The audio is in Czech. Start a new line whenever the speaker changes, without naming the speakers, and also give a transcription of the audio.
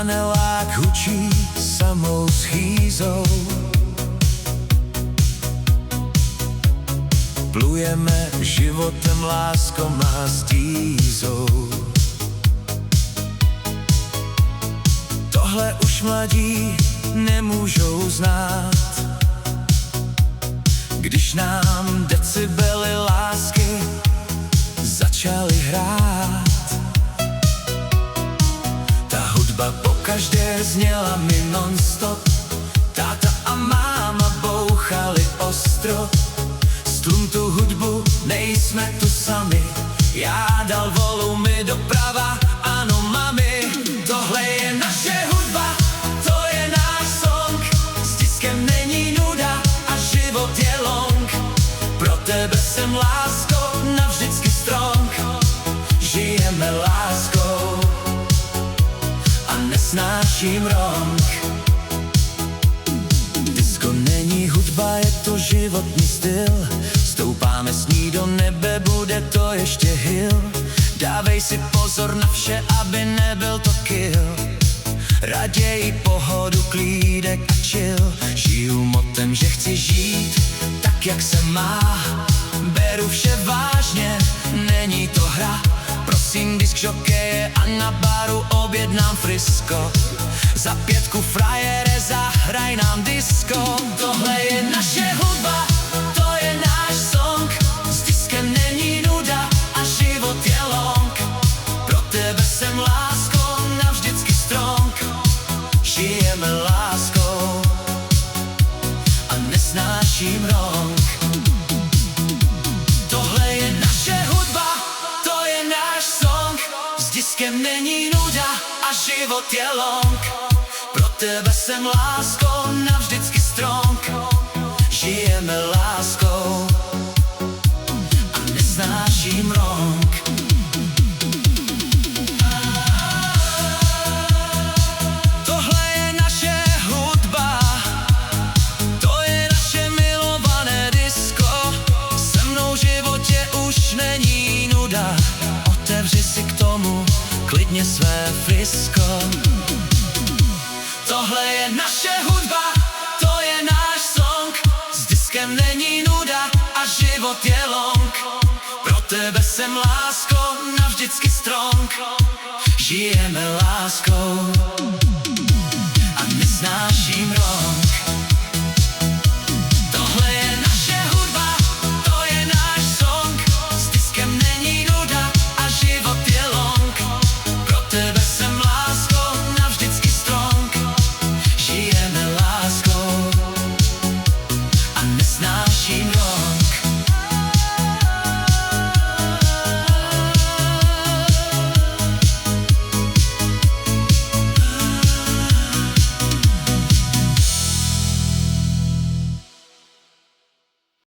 panelák hučí samou schýzou. Plujeme životem, láskou a stízou. Tohle už mladí nemůžou znát, když nám decibely lásky začaly hrát. Ta hudba pokaždé zněla mi non-stop, táta a máma bouchali ostro. Stlum tu hudbu, nejsme tu sami, já dal volumy doprava, ano mami. Tohle je naše hudba, to je náš song, s diskem není nuda a život je long. Pro tebe jsem láskou, navždycky strong, žijeme láskou a nesnáším wrong. Disko není hudba, je to životní styl, stoupáme s ní do nebe, bude to ještě hill. Dávej si pozor na vše, aby nebyl to kill, raději pohodu, klídek a chill. Žiju motem, že chci žít tak, jak se má, beru vše vážně, není to hra. Prosím disk žokeje a na baru objednám frisko, za 5 frajere zahraj nám disco. Tohle je naše hudba, to je náš song, s diskem není nuda a život je long. Pro tebe jsem láskou, navždycky strong, žijeme láskou a nesnáším wrong. Tohle je naše hudba, to je náš song, s diskem není nuda a život je long. Pro tebe jsem láskou, navždycky strong, žijeme láskou a nesnáším wrong. Tohle je naše hudba, to je naše milované disko. Se mnou v životě už není nuda, otevři si k tomu klidně své frisko. Tohle je naše hudba, to je náš song, s diskem není nuda a život je long. Pro tebe jsem láskou, navždycky strong, žijeme láskou.